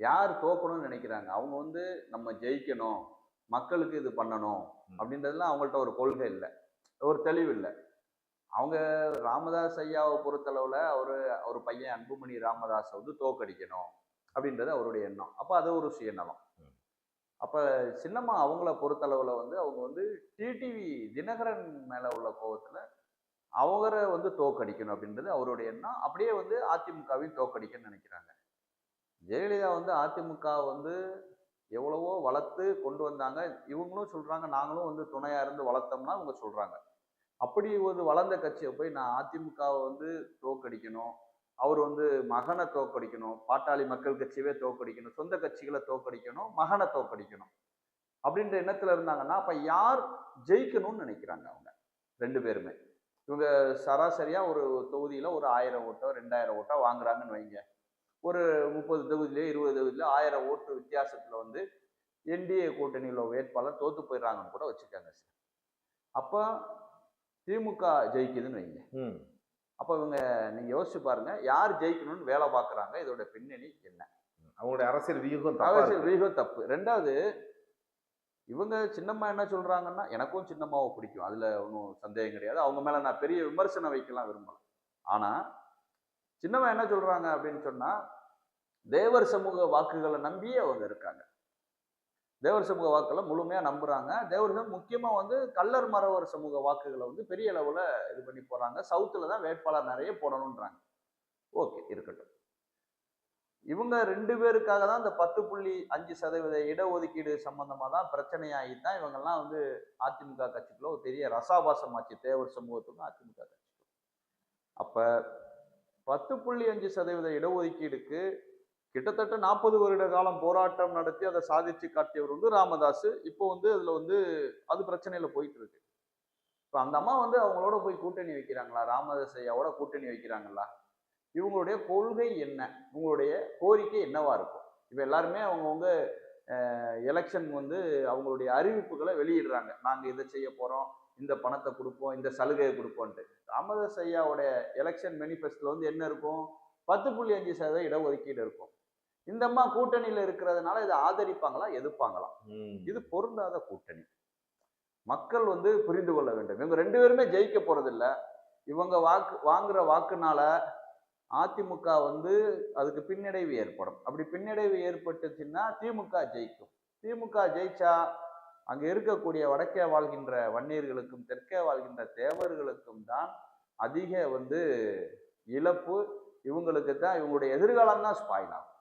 யார் தோக்கணும்னு நினைக்கிறாங்க? அவங்க வந்து நம்ம ஜெயிக்கணும், மக்களுக்கு இது பண்ணணும் ம். அப்படின்றதுல அவங்கள்ட்ட ஒரு கொள்கை இல்ல. ஒரு தெளிவு இல்ல. அவங்க ராமதாஸ் ஐயாவ பொறுத்தளவுல அவரு பையன் அன்புமணி ராமதாஸ வந்து தோற்கடிக்கணும் அப்படின்றது அவருடைய எண்ணம். அப்ப அது ஒரு சுயநலம். ம். அப்ப சின்னம்மா அவங்கள பொறுத்தளவுல வந்து அவங்க வந்து டிடிவி தினகரன் மேல உள்ள கோவத்துல அவர வந்து தோற்கடிக்கணும் அப்படின்றது அவருடைய எண்ணம். அப்படியே வந்து அதிமுகவையும் தோற்கடிக்கணும்னு நினைக்கிறாங்க. ஜெயலலிதா வந்து அதிமுக வந்து எவ்வளவோ வளர்த்து கொண்டு வந்தாங்க. இவங்களும் சொல்றாங்க, நாங்களும் வந்து துணையா இருந்து வளர்த்தோம்னா இவங்க சொல்றாங்க. அப்படி ஒரு வளர்ந்த கட்சிய போய் நான் அதிமுகவ வந்து தோற்கடிக்கணும். அவர் வந்து மகன தோற்கடிக்கணும். பாட்டாளி மக்கள் கட்சியவே தோற்கடிக்கணும். சொந்த கட்சிகள தோற்கடிக்கணும். மகன தோற்கடிக்கணும். அப்படின்ற எண்ணத்துல இருந்தாங்கன்னா, அப்ப யார் ஜெயிக்கணும்னு நினைக்கிறாங்க அவங்க 2 பேருமே. இவங்க சராசரியா ஒரு தொகுதியில ஒரு 1000 ஓட்டோ, 2000 ஓட்டோ வாங்குறாங்கன்னு வைங்க. ஒரு 30 தொகுதியிலயோ, 20 தொகுதியிலயோ 1000 ஓட்டு வித்தியாசத்துல வந்து என்டிஏ கூட்டணியில வேட்பாளர் தோத்து போயிடுறாங்கன்னு கூட வச்சுக்கோங்க சார். அப்ப திமுக ஜெயிக்குதுன்னு வைங்க. ம். அப்ப இவங்க நீங்க யோசிச்சு பாருங்க. யார் ஜெயிக்கணும்னு வேலை பார்க்குறாங்க? இதோட பின்னணி என்ன? அவங்களுடைய அரசியல் வியூகம் தப்பா அரசியல் இருக்கு. வியூகம் தப்பு. 2வது இவங்க சின்னம்மா என்ன சொல்றாங்கன்னா, எனக்கும் சின்னம்மாவ பிடிக்கும். அதுல ஒண்ணும் சந்தேகம் கிடையாது. அவங்க மேல நான் பெரிய விமர்சனம் வைக்கலாம் விரும்பல. ஆனா, சின்னம்மா என்ன சொல்றாங்க அப்படின்னு சொன்னா, தேவர் சமூக வாக்குகள நம்பியே அவங்க இருக்காங்க. தேவர் சமூக வாக்குகள முழுமையா நம்புறாங்க. தேவர் முக்கியமா வந்து கள்ளர் மறவர் சமூக வாக்குகள வந்து பெரிய அளவுல இது பண்ணி போறாங்க. சவுத்துல தான் வேட்பாளர் நெறைய போடணும்ன்றாங்க. ஓகே, இருக்கட்டும். இவங்க 2 பேருக்காக தான் இந்த 10.5% இடஒதுக்கீடு சம்பந்தமா தான் பிரச்சனையாகி தான் இவங்கெல்லாம் வந்து அதிமுக கட்சிக்குள்ள ஒரு பெரிய ரசாபாசம் ஆச்சு. தேவர் சமூகத்துக்கும் அதிமுக கட்சிக்கும். அப்ப 10.5% இடஒதுக்கீடுக்கு கிட்டத்தட்ட 40 வருட காலம் போராட்டம் நடத்தி அதை சாதிச்சு காட்டியவர் வந்து ராமதாஸ். இப்போ வந்து அதுல வந்து அது பிரச்சனையில போயிட்டு இருக்கு. இப்ப அந்த அம்மா வந்து அவங்களோட போய் கூட்டணி வைக்கிறாங்களா? ராமதாஸ் ஐயாவோட கூட்டணி வைக்கிறாங்களா? இவங்களுடைய கொள்கை என்ன? உங்களுடைய கோரிக்கை என்னவா இருக்கும்? இப்ப எல்லாருமே அவங்கவங்க எலெக்ஷன் வந்து அவங்களுடைய அறிவிப்புகளை வெளியிடுறாங்க. நாங்க இதை செய்ய போறோம், இந்த பணத்தை கொடுப்போம், இந்த சலுகையை கொடுப்போம்ட்டு. ராமதாஸ் ஐயாவுடைய எலெக்ஷன் மேனிஃபெஸ்டோல வந்து என்ன இருக்கும்? 10.5% இடஒதுக்கீடு இருக்கும். இந்த அம்மா கூட்டணியில இருக்கிறதுனால இதை ஆதரிப்பாங்களா? எதிர்ப்பாங்களா? இது பொருந்தாத கூட்டணி. மக்கள் வந்து புரிந்து கொள்ள வேண்டும். இவங்க 2 பேருமே ஜெயிக்க போறதில்ல. இவங்க வாங்குற வாக்குனால அதிமுக வந்து அதுக்கு பின்னடைவு ஏற்படும். அப்படி பின்னடைவு ஏற்பட்டுச்சுன்னா திமுக ஜெயிக்கும். திமுக ஜெயிச்சா அங்க இருக்கக்கூடிய வடக்கே வாழ்கின்ற வன்னியர்களுக்கும் தெற்கே வாழ்கின்ற தேவர்களுக்கும் தான் அதிக வந்து இழப்பு. இவங்களுக்கு தான் இவங்களுடைய எதிர்காலம் தான் ஸ்பாயில் ஆகும்.